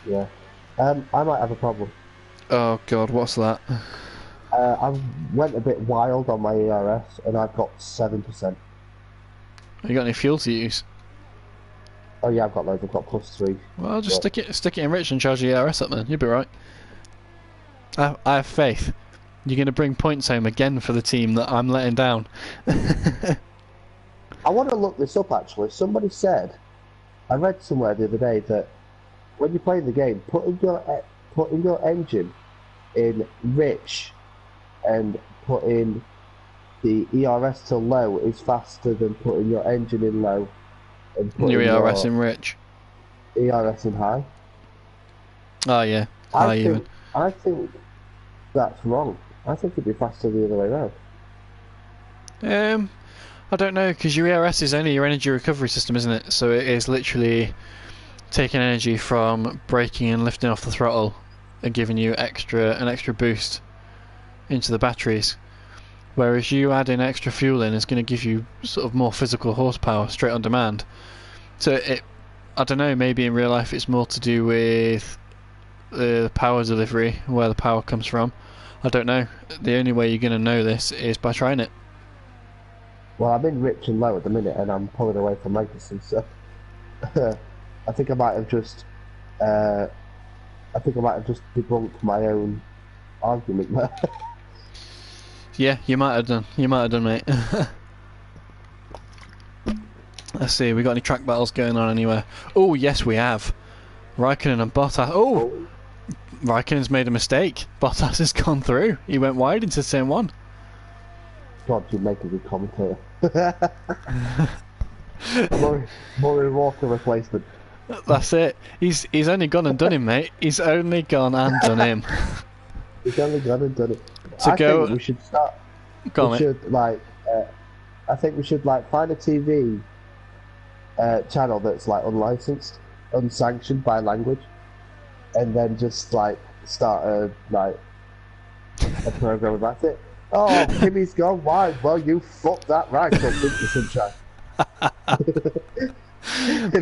Yeah. I might have a problem. Oh god, what's that? I went a bit wild on my ERS and I've got 7%. Have you got any fuel to use? Oh yeah, I've got loads. I've got +3. Well, just stick it in rich and charge your ERS up, man. You'll be right. I have faith. You're going to bring points home again for the team that I'm letting down. I want to look this up actually. Somebody said, I read somewhere the other day that when you play the game, putting your engine in rich and putting the ERS to low is faster than putting your engine in low and putting your ERS in rich. ERS in high. Oh yeah, I think that's wrong. I think it'd be faster the other way around. I don't know, because your ERS is only your energy recovery system, isn't it? So it is literally taking energy from braking and lifting off the throttle and giving you an extra boost into the batteries. Whereas you add in extra fuel in, it's going to give you sort of more physical horsepower straight on demand. So I don't know, maybe in real life it's more to do with the power delivery, where the power comes from. I don't know. The only way you're going to know this is by trying it. Well, I'm in rich and low at the minute, and I'm pulling away from Magnussen, so I think I might have just debunked my own argument there. Yeah, you might have done. You might have done, mate. Let's see, we got any track battles going on anywhere? Oh, yes, we have. Raikkonen and Bottas. Oh, Raikkonen's made a mistake. Bottas has gone through. He went wide into turn 1. God, you make a good commentator. Murray Walker replacement. That's it. He's only gone and done him, mate. He's only gone and done him. He's only gone and done it. To I go. think we should start. Go on, We mate. should like. I think we should like find a TV channel that's like unlicensed, unsanctioned by language, and then just like start a program about it. Oh, Kimmy's gone wide. Well, you fucked that right up, didn't you, sunshine?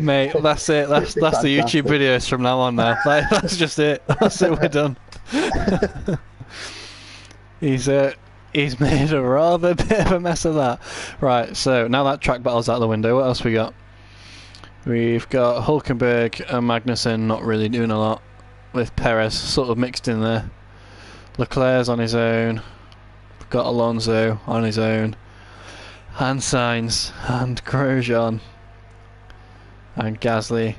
Mate, that's it. That's the YouTube videos from now on. Now, that's just it. That's it. We're done. He's made a rather bit of a mess of that. Right. So now that track battle's out the window. What else we got? We've got Hulkenberg and Magnussen not really doing a lot, with Perez sort of mixed in there. Leclerc's on his own. We've got Alonso on his own. And Sainz and Grosjean. And Gasly.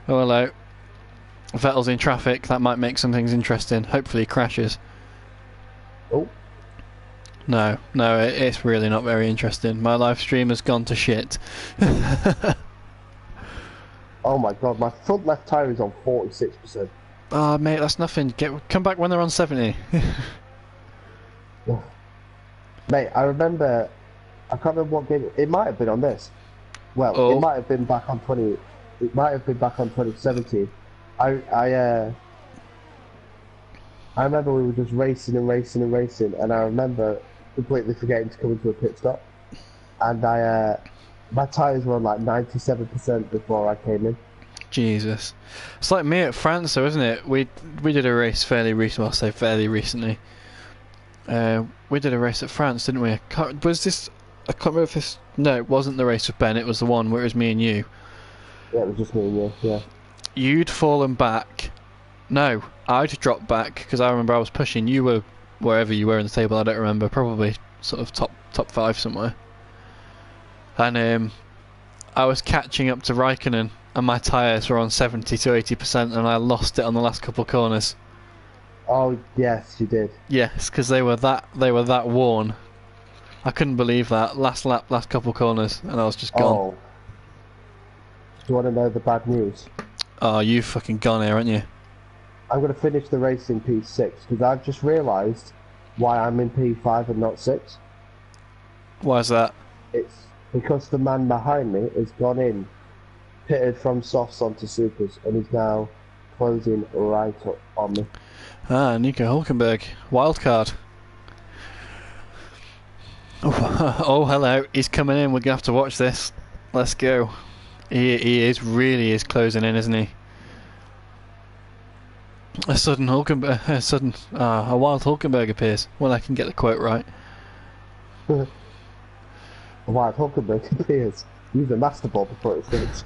Oh, hello. Vettel's in traffic. That might make some things interesting. Hopefully he crashes. Oh. No, it's really not very interesting. My live stream has gone to shit. Oh my god, my front left tyre is on 46%. Oh, mate, that's nothing. Come back when they're on 70. Mate, I remember, I can't remember what game, it might have been on this. Well, Oh. it might have been back on 2017. I remember we were just racing, and I remember completely forgetting to come into a pit stop. And my tyres were on like 97% before I came in. Jesus. It's like me at France, though, isn't it? We did a race fairly recently. I'll say fairly recently. We did a race at France, didn't we? I can't remember if this... No, it wasn't the race with Ben. It was the one where it was me and you. Yeah, it was just me and you, yeah. You'd fallen back. No, I'd dropped back because I remember I was pushing. You were wherever you were in the table. I don't remember. Probably sort of top 5 somewhere. And I was catching up to Raikkonen, and my tyres were on 70 to 80%, and I lost it on the last couple of corners. Oh yes, you did. Yes, because they were that worn. I couldn't believe that. Last lap, last couple of corners, and I was just gone. Oh. Do you want to know the bad news? Oh, you fucking gone here, aren't you? I'm going to finish the race in P6 because I've just realised why I'm in P5 and not 6. Why is that? It's because the man behind me has gone in, pitted from softs onto supers, and is now closing right up on me. Ah, Nico Hulkenberg, wildcard. Oh, hello, he's coming in. We're gonna have to watch this. Let's go. He really is closing in, isn't he? A wild Hulkenberg appears. Well, I can get the quote right. Wild Hulkenberg appears. Use the master ball before it stinks.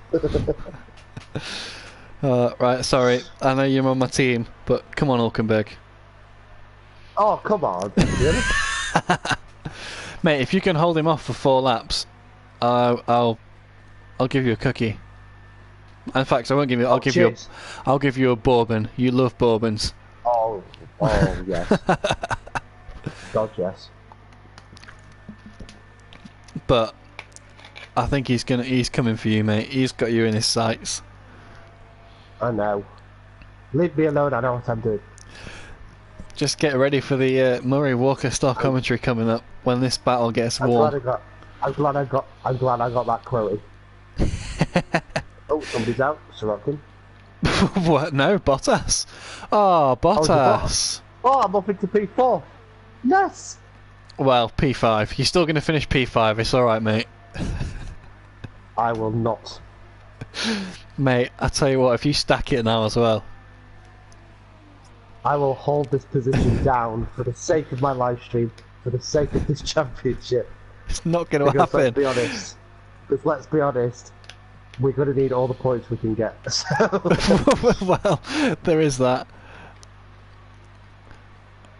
Right, sorry. I know you're on my team, but come on, Hulkenberg. Oh, come on. Really? Mate, if you can hold him off for 4 laps, I'll give you a cookie. In fact, I won't give you. I'll give you a bourbon. You love bourbons. Oh yes. God yes. But I think he's coming for you, mate. He's got you in his sights. I know. Leave me alone. I know what I'm doing. Just get ready for the Murray Walker style commentary coming up when this battle gets warm. I'm glad I got that quoted. Oh, somebody's out. Sorokin. What? No, Bottas. Oh, Bottas. Oh, I'm up into P4. Yes. Well, P5. You're still going to finish P5. It's all right, mate. I will not. Mate, I tell you what. If you stack it now as well. I will hold this position down for the sake of my live stream, for the sake of this championship. It's not going to happen. Let's be honest. Because let's be honest, we're going to need all the points we can get. So. Well, there is that.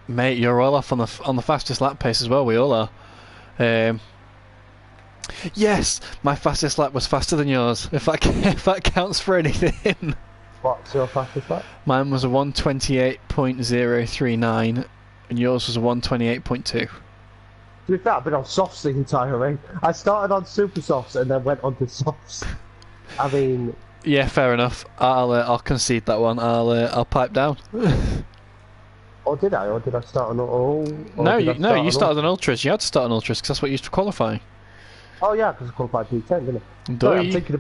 Mate, you're all off on the fastest lap pace as well. We all are. Yes, my fastest lap was faster than yours. If that counts for anything. What's your fastest lap? Mine was a 1:28.039, and yours was a 1:28.2. To be fair, I've been on softs the entire way. I started on super softs and then went on to softs. I mean, Yeah, fair enough. I'll concede that one. I'll pipe down. Or did I? Or did I start on No, did I no, you on started on ultras. You had to start on ultras because that's what you used for qualifying. Oh yeah, because I qualified P10, didn't I? Do Sorry, you? I'm thinking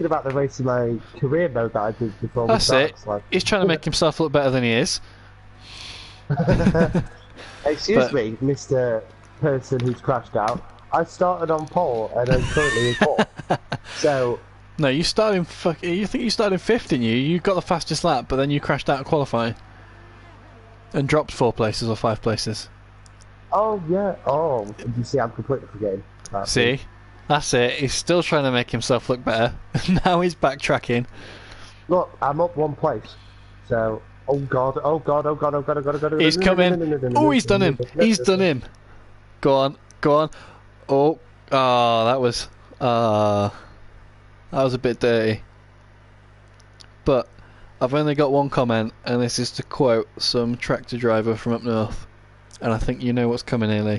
about the race in my career mode that I did before we That's started. it. Like, He's trying to make himself look better than he is. excuse me, Mr. Person who's crashed out. I started on pole and I'm currently in fourth. So No, you started in You think you started in fifth, didn't you? You got the fastest lap, but then you crashed out of qualifying and dropped 4 places or 5 places. oh yeah, oh you see, I'm completely forgetting. See, that's it. He's still trying to make himself look better. Now he's backtracking. Look, I'm up 1 place. So oh god, oh god, oh god, oh god, oh god, oh god. He's coming. Oh, he's done him. He's done him. Go on, go on. Oh, that was a bit dirty. But I've only got one comment, and this is to quote some tractor driver from up north. And I think you know what's coming, Ely.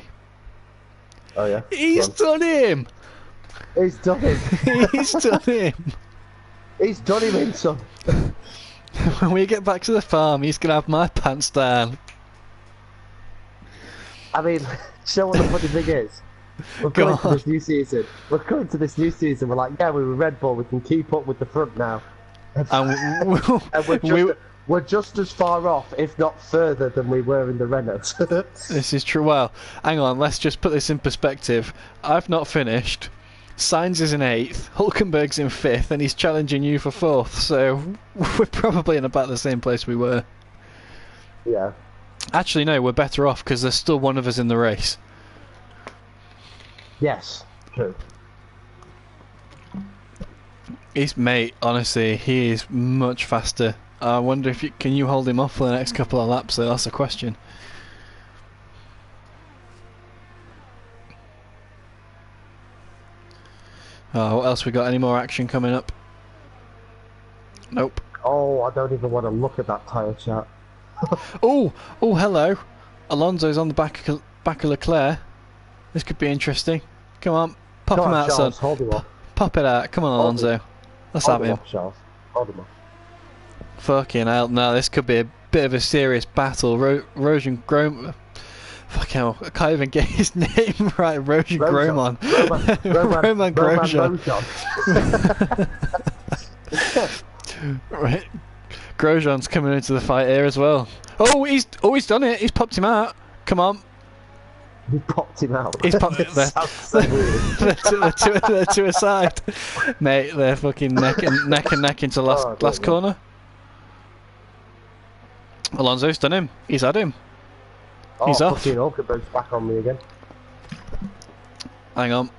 Oh yeah. He's done him. He's done him. He's done him. He's done him in, son. When we get back to the farm, he's gonna have my pants down. I mean, show what the funny thing is. We're coming to this new season. We're like, yeah, we were Red Bull. We can keep up with the front now. And we're just as far off, if not further, than we were in the Renault. This is true. Well, hang on. Let's just put this in perspective. I've not finished. Sainz is in 8th. Hulkenberg's in 5th, and he's challenging you for 4th. So we're probably in about the same place we were. Yeah. Actually, no. We're better off because there's still one of us in the race. Yes. True. Mate, honestly, he is much faster. I wonder if can you hold him off for the next couple of laps, though? That's a question. What else we got? Any more action coming up? Nope. Oh, I don't even want to look at that tyre chart. Oh, hello. Alonso's on the back of Leclerc. This could be interesting. Come on, pop him out, Charles, son. hold him off. Pop it out. Come on, Alonso. Let's have him. Off, Charles. Hold him off. Fucking hell. Now this could be a bit of a serious battle. Rojan Grom. Fuck hell. I can't even get his name right. Rojan Gromon. Roman Grosjean. Right. Grosjean's coming into the fight here as well. Oh, he's done it. He's popped him out. Come on. He popped him out. He's popped it. They're to a side, mate. They're fucking neck and neck into last corner. Alonso's done him. He's had him. He's off. Hulkenberg's back on me again. Hang on.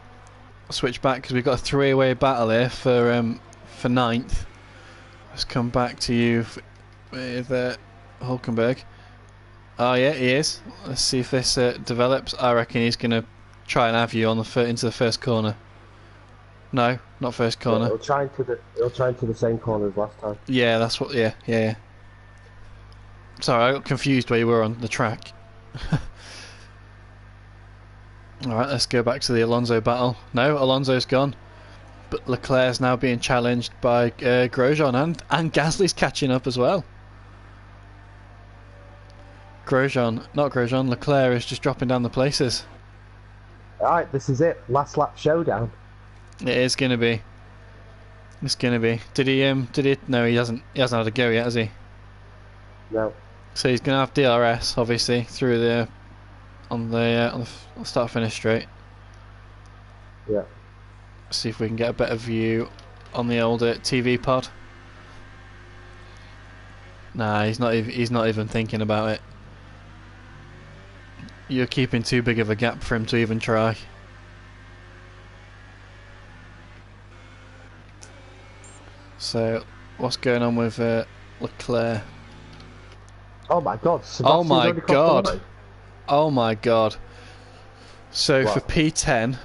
Switch back because we've got a 3-way battle here for 9th. Let's come back to you with Hulkenberg. Oh yeah, he is. Let's see if this develops. I reckon he's going to try and have you on into the first corner. No, not first corner. He'll try into the same corner as last time. Yeah, that's what. Yeah. Sorry, I got confused where you were on the track. Alright, let's go back to the Alonso battle. No, Alonso's gone. But Leclerc's now being challenged by Grosjean, and Gasly's catching up as well. Leclerc is just dropping down the places. Alright, this is it. Last lap showdown. It is going to be. It's going to be. Did he? No, he hasn't had a go yet, has he? No. So he's going to have DRS, obviously, through on the start finish straight. Yeah. See if we can get a better view on the old TV pod. Nah, he's not even thinking about it. You're keeping too big of a gap for him to even try. So, what's going on with Leclerc? Oh my god. Oh my god. Oh my god. So what? For P10,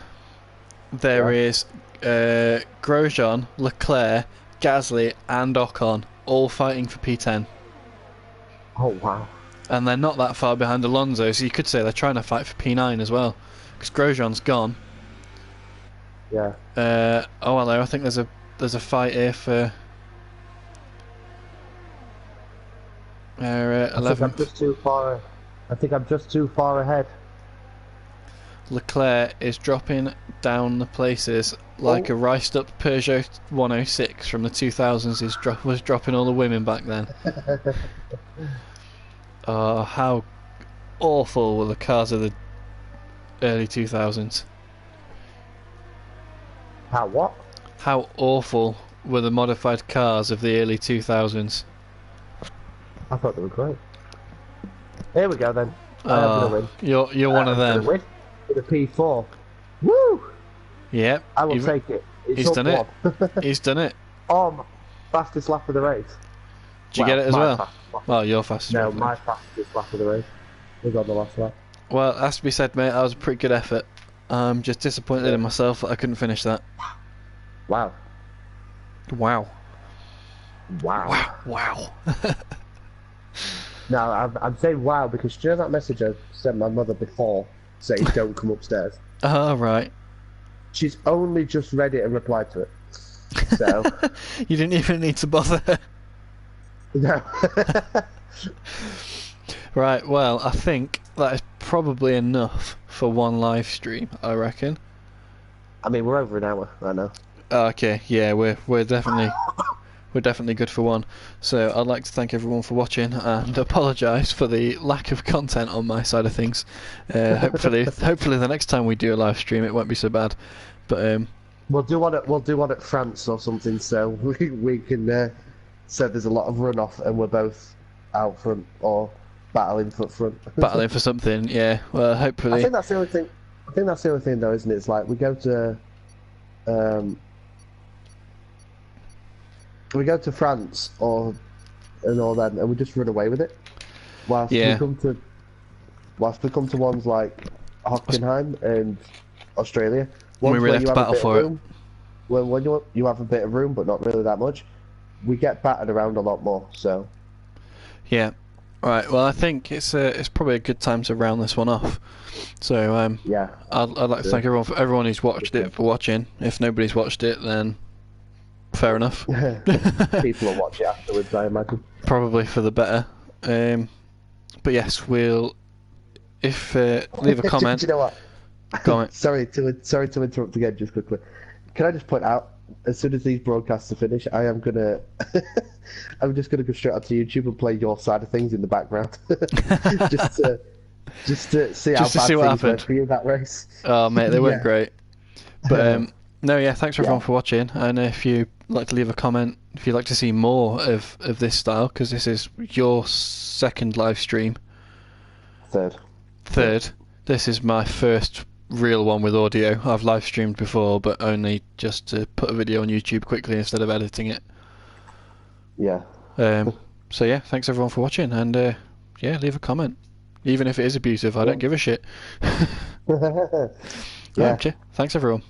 there is Grosjean, Leclerc, Gasly and Ocon all fighting for P10. Oh wow. And they're not that far behind Alonso, so you could say they're trying to fight for P9 as well. Because Grosjean's gone. Yeah. Oh hello, I think there's a there's a fight here for 11th. I think I'm just too far ahead. Leclerc is dropping down the places like a riced up Peugeot 106 from the 2000s. Was dropping all the women back then. Oh, how awful were the cars of the early 2000s? How what? How awful were the modified cars of the early 2000s? I thought they were great. Here we go then. I am gonna win. You're one of them. Win with a P4. Woo! Yep. I will take it. He's done it. He's done it. Oh, fastest lap of the race. Did you get it as well? Well, your fastest. No, my fastest lap of the race was on the last lap. Well, it has to be said, mate. That was a pretty good effort. I'm just disappointed in myself that I couldn't finish that. Wow. Wow. Wow. Wow. No, I'm saying wow because do you know that message I sent my mother before saying don't come upstairs? Oh, right. She's only just read it and replied to it. So you didn't even need to bother. No. Right, well, I think that is probably enough for one live stream, I reckon. I mean, we're over an hour right now. Okay, yeah, we're definitely good for one. So I'd like to thank everyone for watching and apologise for the lack of content on my side of things. Hopefully the next time we do a live stream it won't be so bad. But we'll do one at France or something, so we can so there's a lot of runoff and we're both out front or battling for front. Battling for something, yeah. Well, hopefully. I think that's the only thing. Though, isn't it? It's like we go to France and all that, and we just run away with it. Whilst we come to ones like Hockenheim and Australia, we really have to battle for it. When you have a bit of room, but not really that much, we get battered around a lot more. So. Yeah. Right. Well, I think it's probably a good time to round this one off. So yeah, I'd like to thank everyone who's watched it for watching. If nobody's watched it, then fair enough. People will watch it afterwards, I imagine. Probably for the better. But yes, we'll leave a comment. Do you know what? Comment. Sorry to interrupt again, just quickly. Can I just point out, as soon as these broadcasts are finished, I'm just gonna go straight onto YouTube and play your side of things in the background, just to see how bad things went for you that race. Oh mate, they weren't great. But no, yeah, thanks everyone for watching. And if you like to leave a comment, if you'd like to see more of this style, because this is your second live stream. Third. This is my first real one with audio. I've live streamed before, but only just to put a video on YouTube quickly instead of editing it. Yeah. So yeah, thanks everyone for watching, and yeah, leave a comment, even if it is abusive. I don't give a shit. Yeah. Okay, thanks everyone.